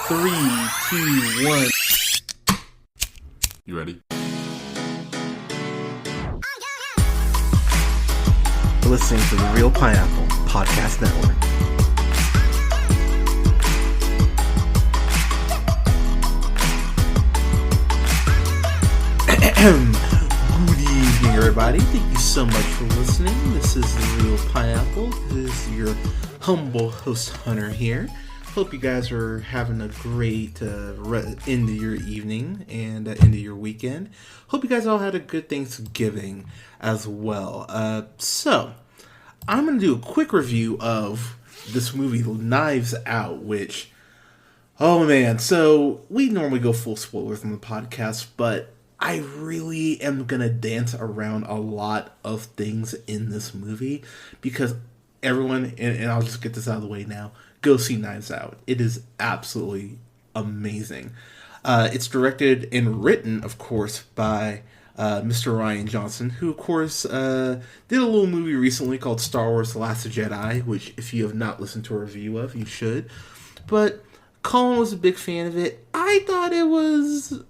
Three, two, one. You ready? You're listening to the Real Pineapple Podcast Network. Good evening, everybody. Thank you so much for listening. This is the Real Pineapple. This is your humble host, Hunter, here. Hope you guys are having a great end of your evening and end of your weekend. Hope you guys all had a good Thanksgiving as well. So, I'm going to do a quick review of this movie, Knives Out, which, oh man, so we normally go full spoilers on the podcast, but I really am going to dance around a lot of things in this movie because everyone, and I'll just get this out of the way now, go see Knives Out. It is absolutely amazing. It's directed and written, of course, by Mr. Rian Johnson, who, of course, did a little movie recently called Star Wars: The Last Jedi, which, if you have not listened to a review of, you should. But Colin was a big fan of it. I thought it was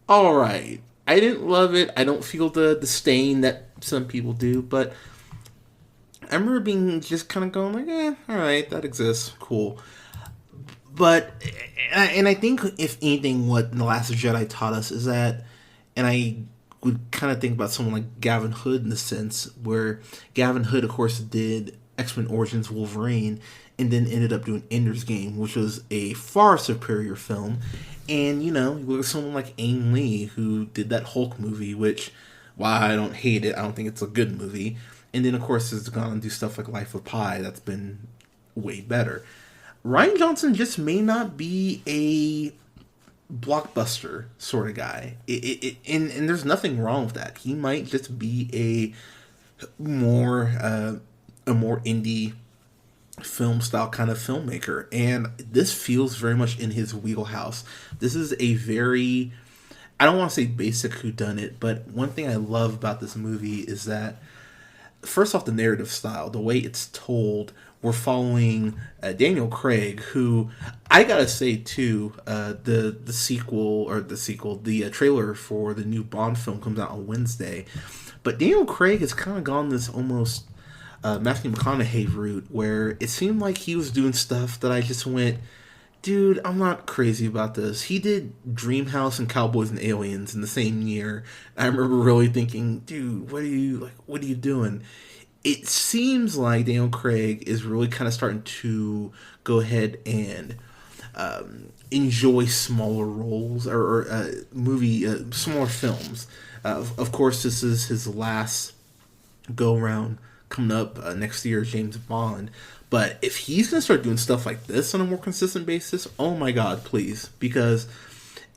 alright. I didn't love it. I don't feel the disdain that some people do, but I remember being just kind of going like, alright, that exists, cool. But, and I think, if anything, what The Last Jedi taught us is that, and I would kind of think about someone like Gavin Hood in the sense, where Gavin Hood, of course, did X-Men Origins Wolverine, and then ended up doing Ender's Game, which was a far superior film. And, you know, you look at someone like Ang Lee, who did that Hulk movie, which, while I don't hate it, I don't think it's a good movie. And then, of course, has gone and do stuff like Life of Pi. That's been way better. Rian Johnson just may not be a blockbuster sort of guy. And there's nothing wrong with that. He might just be a more indie film style kind of filmmaker. And this feels very much in his wheelhouse. This is a very, I don't want to say basic whodunit, but one thing I love about this movie is that, first off, the narrative style, the way it's told. We're following Daniel Craig, who, I gotta say too, the trailer for the new Bond film comes out on Wednesday, but Daniel Craig has kind of gone this almost Matthew McConaughey route, where it seemed like he was doing stuff that I just went, dude, I'm not crazy about this. He did Dreamhouse and Cowboys and Aliens in the same year. I remember really thinking, dude, what are you doing? It seems like Daniel Craig is really kind of starting to go ahead and enjoy smaller roles or smaller films. Of course, this is his last go-round coming up next year, James Bond. But if he's going to start doing stuff like this on a more consistent basis, oh my God, please. Because,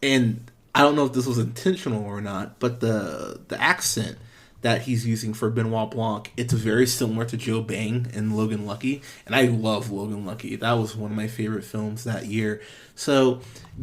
and I don't know if this was intentional or not, but the accent that he's using for Benoit Blanc, it's very similar to Joe Bang in Logan Lucky, and I love Logan Lucky. That was one of my favorite films that year. So,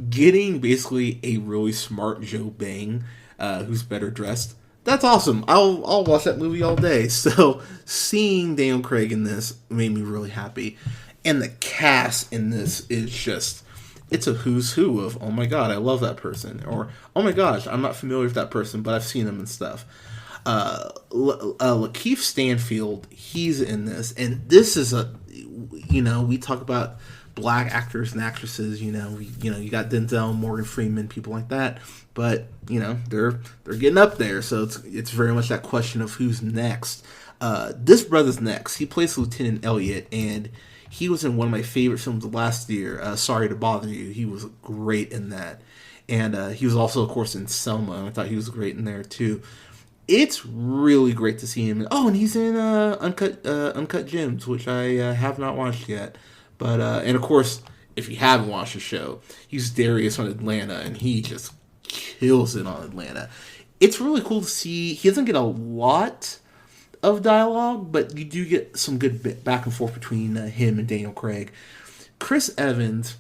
getting basically a really smart Joe Bang, who's better dressed, that's awesome. I'll watch that movie all day. So, seeing Daniel Craig in this made me really happy, and the cast in this is just, it's a who's who of, oh my God, I love that person, or oh my gosh, I'm not familiar with that person, but I've seen them and stuff. Lakeith Stanfield, he's in this, and this is we talk about black actors and actresses, you got Denzel, Morgan Freeman, people like that, but they're getting up there, so it's very much that question of who's next. This brother's next. He plays Lieutenant Elliot, and he was in one of my favorite films of last year, Sorry to Bother You. He was great in that, and he was also, of course, in Selma, and I thought he was great in there too. It's really great to see him. Oh, and he's in Uncut Gems, which I have not watched yet. But and of course, if you haven't watched the show, he's Darius on Atlanta, and he just kills it on Atlanta. It's really cool to see. He doesn't get a lot of dialogue, but you do get some good back and forth between him and Daniel Craig. Chris Evans,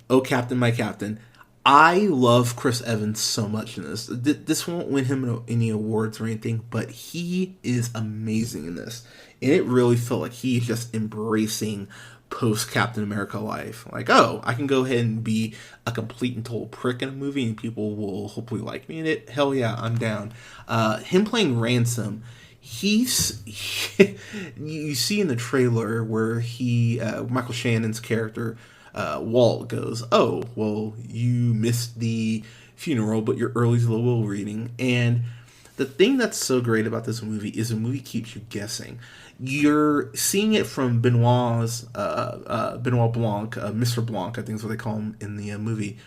oh Captain, my Captain. I love Chris Evans so much in this. This won't win him any awards or anything, but he is amazing in this. And it really felt like he's just embracing post Captain America life. Like, oh, I can go ahead and be a complete and total prick in a movie and people will hopefully like me in it. Hell yeah, I'm down. Him playing Ransom, he's you see in the trailer where Michael Shannon's character Walt goes, oh, well, you missed the funeral, but you're early to the will reading. And the thing that's so great about this movie is the movie keeps you guessing. You're seeing it from Benoit Blanc, Mr. Blanc, I think is what they call him in the movie.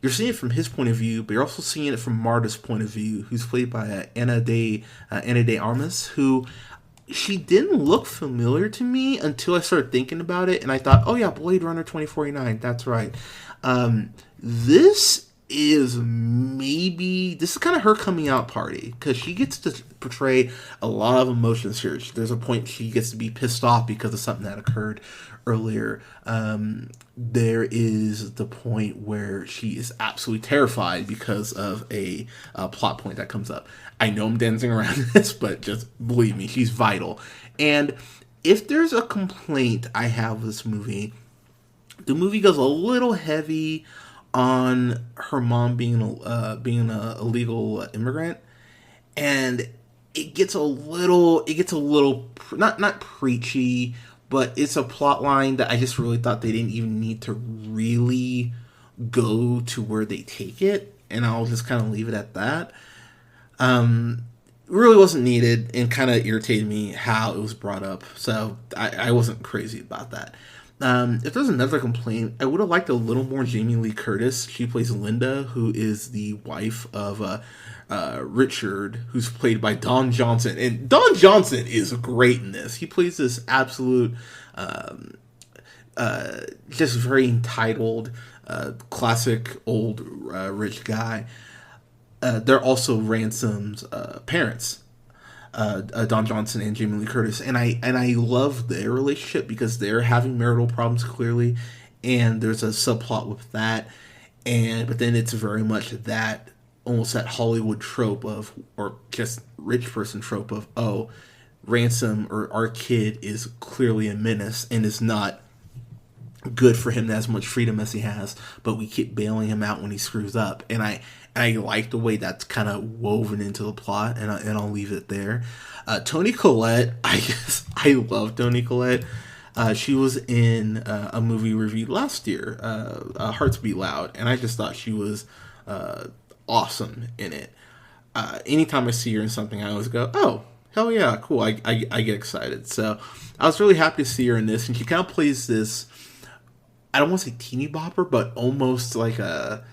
You're seeing it from his point of view, but you're also seeing it from Marta's point of view, who's played by Ana de Armas, who she didn't look familiar to me until I started thinking about it, and I thought, oh yeah, Blade Runner 2049, that's right. This is kind of her coming out party, because she gets to portray a lot of emotions here. There's a point she gets to be pissed off because of something that occurred earlier. There is the point where she is absolutely terrified because of a plot point that comes up. I know I'm dancing around this, but just believe me, she's vital. And if there's a complaint I have with this movie, the movie goes a little heavy on her mom being a illegal immigrant, and it gets a little not preachy, but it's a plot line that I just really thought they didn't even need to really go to where they take it, and I'll just kind of leave it at that. Really wasn't needed, and kind of irritated me how it was brought up, so I wasn't crazy about that. If there's another complaint, I would have liked a little more Jamie Lee Curtis. She plays Linda, who is the wife of Richard, who's played by Don Johnson. And Don Johnson is great in this. He plays this absolute, just very entitled, classic old rich guy. They're also Ransom's parents. Don Johnson and Jamie Lee Curtis, and I love their relationship because they're having marital problems clearly, and there's a subplot with that, but then it's very much that almost that Hollywood trope of, or just rich person trope of, oh, Ransom or our kid is clearly a menace and is not good for him to have as much freedom as he has, but we keep bailing him out when he screws up, and I like the way that's kind of woven into the plot, and I'll leave it there. Toni Collette, I love Toni Collette. She was in a movie reviewed last year, Hearts Beat Loud, and I just thought she was awesome in it. Anytime I see her in something, I always go, oh, hell yeah, cool, I get excited. So I was really happy to see her in this, and she kind of plays this, I don't want to say teeny bopper, but almost like a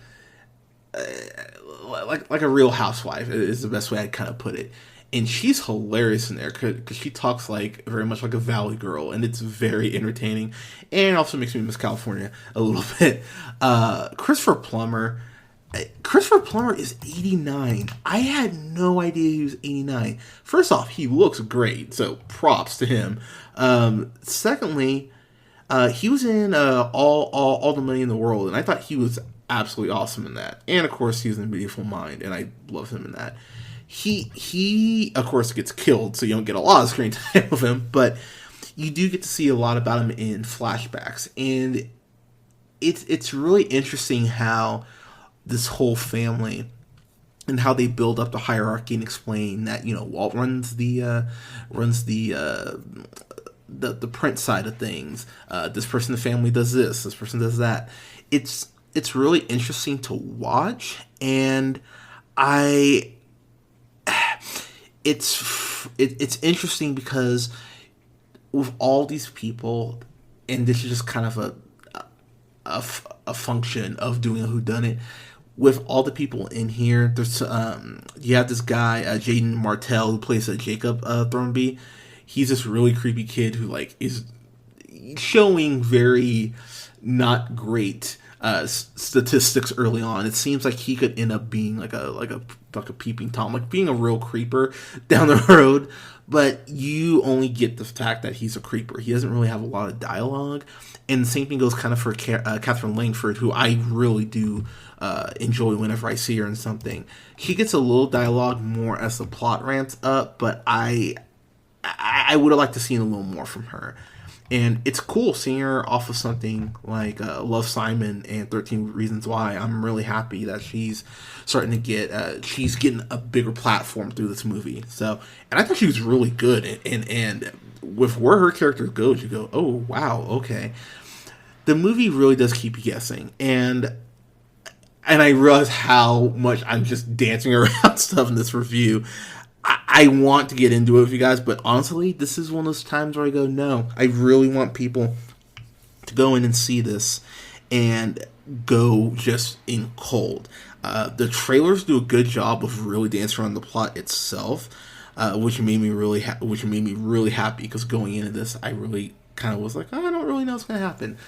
real housewife is the best way I'd kind of put it. And she's hilarious in there because she talks like very much like a Valley girl, and it's very entertaining, and also makes me miss California a little bit. Christopher Plummer is 89. I had no idea he was 89. First off, he looks great, so props to him. Secondly, he was in all the Money in the World, and I thought he was absolutely awesome in that. And of course, he was in Beautiful Mind, and I love him in that. He of course gets killed, so you don't get a lot of screen time of him, but you do get to see a lot about him in flashbacks, and it's really interesting how this whole family and how they build up the hierarchy and explain that, you know, Walt runs the print side of things. This person in the family does this person does that. It's really interesting to watch, and it's interesting because with all these people, and this is just kind of a function of doing a whodunit. With all the people in here, there's you have this guy Jaden Martell, who plays Jacob Thornby. He's this really creepy kid who like is showing very not great statistics early on. It seems like he could end up being like a peeping Tom, like being a real creeper down the road. But you only get the fact that he's a creeper. He doesn't really have a lot of dialogue. And the same thing goes kind of for Catherine Langford, who I really do enjoy whenever I see her in something. She gets a little dialogue more as the plot ramps up, but I would have liked to see a little more from her. And it's cool seeing her off of something like Love, Simon and 13 Reasons Why. I'm really happy that she's starting to get she's getting a bigger platform through this movie. So, and I thought she was really good, and with where her character goes, you go, oh wow, okay. The movie really does keep you guessing, and I realize how much I'm just dancing around stuff in this review. I want to get into it with you guys, but honestly, this is one of those times where I go, no, I really want people to go in and see this and go just in cold. The trailers do a good job of really dancing around the plot itself, which made me really happy, because going into this, I really kind of was like, oh, I don't really know what's going to happen.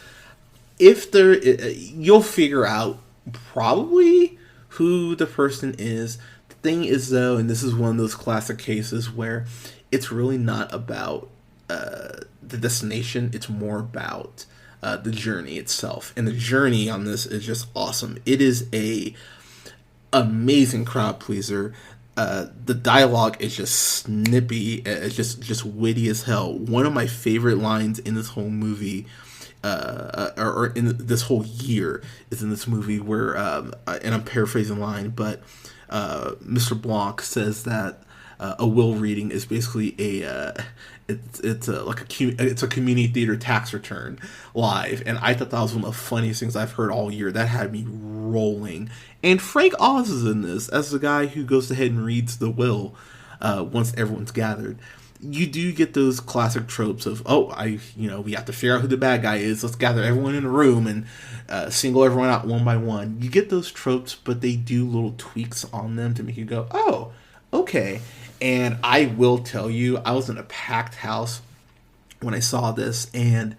If there, you'll figure out probably who the person is. The thing is, though, and this is one of those classic cases where it's really not about the destination, it's more about the journey itself. And the journey on this is just awesome. It is a amazing crowd pleaser. The dialogue is just snippy, it's just witty as hell. One of my favorite lines in this whole movie, or in this whole year, is in this movie where, and I'm paraphrasing the line, but Mr. Blanc says that a will reading is basically it's a community theater tax return live, and I thought that was one of the funniest things I've heard all year. That had me rolling. And Frank Oz is in this as the guy who goes ahead and reads the will once everyone's gathered. You do get those classic tropes of, we have to figure out who the bad guy is. Let's gather everyone in a room and single everyone out one by one. You get those tropes, but they do little tweaks on them to make you go, oh, okay. And I will tell you, I was in a packed house when I saw this, and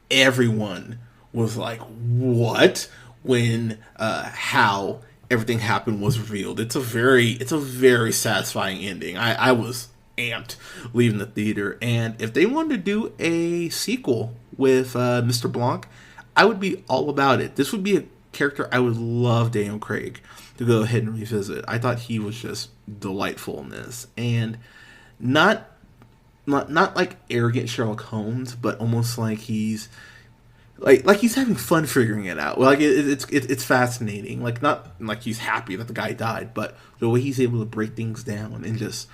everyone was like, what? When how everything happened was revealed. It's a very satisfying ending. I was amped leaving the theater, and if they wanted to do a sequel with Mr. Blanc, I would be all about it. This would be a character I would love Daniel Craig to go ahead and revisit. I thought he was just delightful in this, and not like arrogant Sherlock Holmes, but almost like he's like he's having fun figuring it out. Like it's fascinating. Like, not like he's happy that the guy died, but the way he's able to break things down and just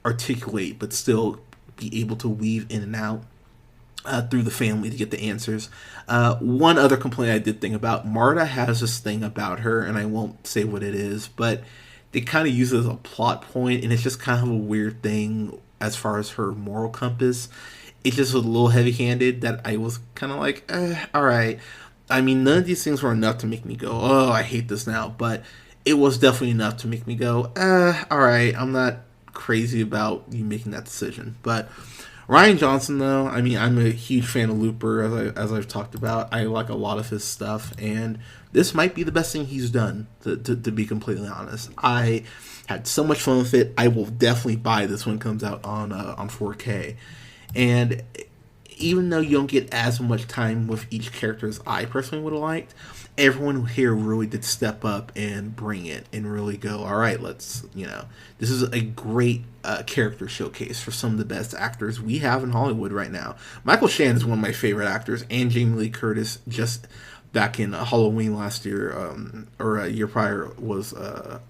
articulate, but still be able to weave in and out through the family to get the answers. One other complaint I did think about, Marta has this thing about her, and I won't say what it is, but they kind of use it as a plot point, and it's just kind of a weird thing as far as her moral compass. It's just a little heavy-handed that I was kind of like, alright. I mean, none of these things were enough to make me go, oh, I hate this now, but it was definitely enough to make me go, alright, I'm not crazy about you making that decision. But Rian Johnson, though, I mean, I'm a huge fan of Looper, as I've talked about. I like a lot of his stuff, and this might be the best thing he's done, to be completely honest. I had so much fun with it. I will definitely buy this when it comes out on 4K. And even though you don't get as much time with each character as I personally would have liked, everyone here really did step up and bring it and really go, all right, let's, this is a great character showcase for some of the best actors we have in Hollywood right now. Michael Shannon is one of my favorite actors, and Jamie Lee Curtis, just back in Halloween last year, or a year prior, was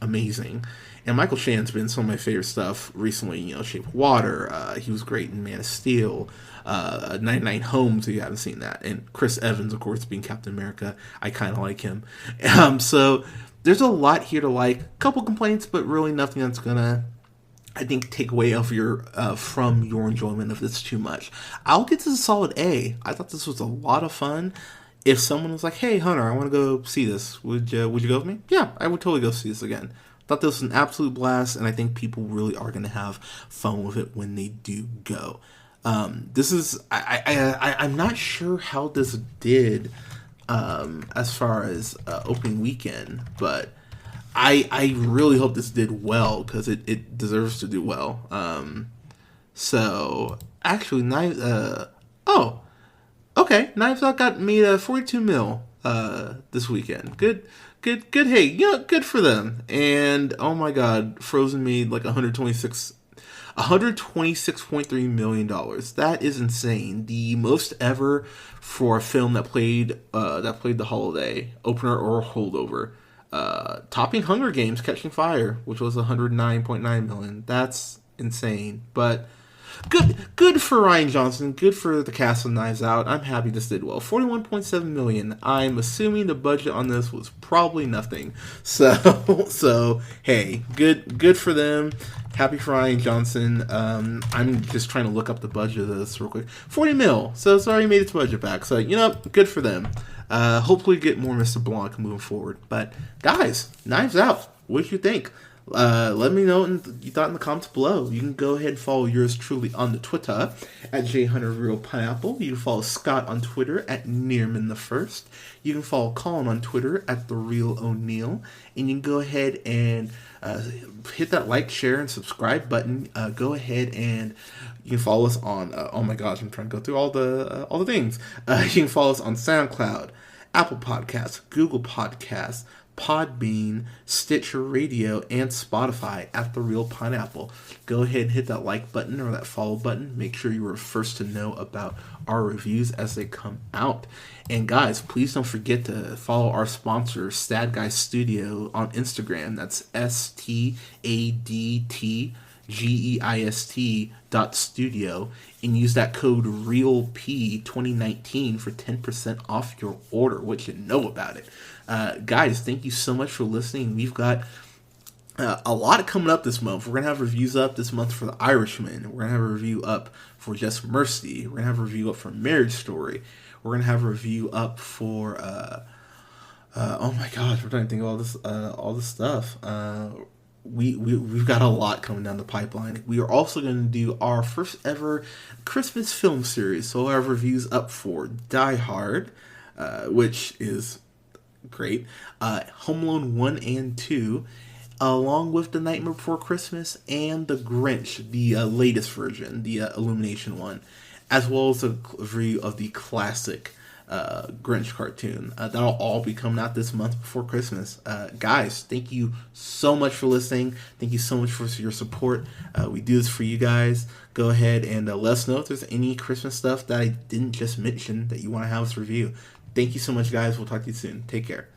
amazing. And Michael Shannon's been some of my favorite stuff recently, Shape of Water, he was great in Man of Steel, 99 Homes, if you haven't seen that. And Chris Evans, of course, being Captain America, I kind of like him. So there's a lot here to like. Couple complaints, but really nothing that's gonna, I think, take away from your enjoyment of this too much. I'll get this a solid A. I thought this was a lot of fun. If someone was like, hey, Hunter, I want to go see this, would you go with me? Yeah, I would totally go see this again. Thought this was an absolute blast, and I think people really are going to have fun with it when they do go. This is, I'm not sure how this did as far as opening weekend, but I really hope this did well, because it deserves to do well. So actually, Knives Out got made 42 mil this weekend. Good. Hey, good for them. And oh my God, Frozen made like 126 $126.3 million. That is insane. The most ever for a film that played the holiday opener or holdover. Topping Hunger Games: Catching Fire, which was $109.9 million. That's insane. But good for Rian Johnson. Good for the cast of Knives Out. I'm happy this did well. $41.7 million. I'm assuming the budget on this was probably nothing. So hey, good for them. Happy for Rian Johnson. I'm just trying to look up the budget of this real quick. 40 mil. So it's already made its budget back. So good for them. Hopefully get more Mr. Blanc moving forward. But guys, Knives Out. What you think? Let me know what you thought in the comments below. You can go ahead and follow yours truly on the Twitter at JHunterRealPineapple. You can follow Scott on Twitter at Nearmanthefirst. You can follow Colin on Twitter at TheRealO'Neil. And you can go ahead and hit that like, share, and subscribe button. Go ahead and you can follow us on. Oh my gosh, I'm trying to go through all the things. You can follow us on SoundCloud, Apple Podcasts, Google Podcasts, Podbean, Stitcher Radio, and Spotify at The Real Pineapple. Go ahead and hit that like button or that follow button. Make sure you were first to know about our reviews as they come out. And guys, please don't forget to follow our sponsor, Stad Guy Studio, on Instagram. That's STADTGEIST.studio, and use that code REALP2019 for 10% off your order. What you know about it. Guys, thank you so much for listening. We've got a lot coming up this month. We're going to have reviews up this month for The Irishman. We're going to have a review up for Just Mercy. We're going to have a review up for Marriage Story. We're going to have a review up for, oh my gosh, we're trying to think of all this stuff. We've got a lot coming down the pipeline. We are also going to do our first ever Christmas film series. So we'll have reviews up for Die Hard, which is great, Home Alone 1 and 2, along with The Nightmare Before Christmas and The Grinch, the latest version, the Illumination one, as well as a review of the classic Grinch cartoon. That'll all be coming out this month before Christmas. Guys, thank you so much for listening. Thank you so much for your support. We do this for you guys. Go ahead and let us know if there's any Christmas stuff that I didn't just mention that you want to have us review. Thank you so much, guys. We'll talk to you soon. Take care.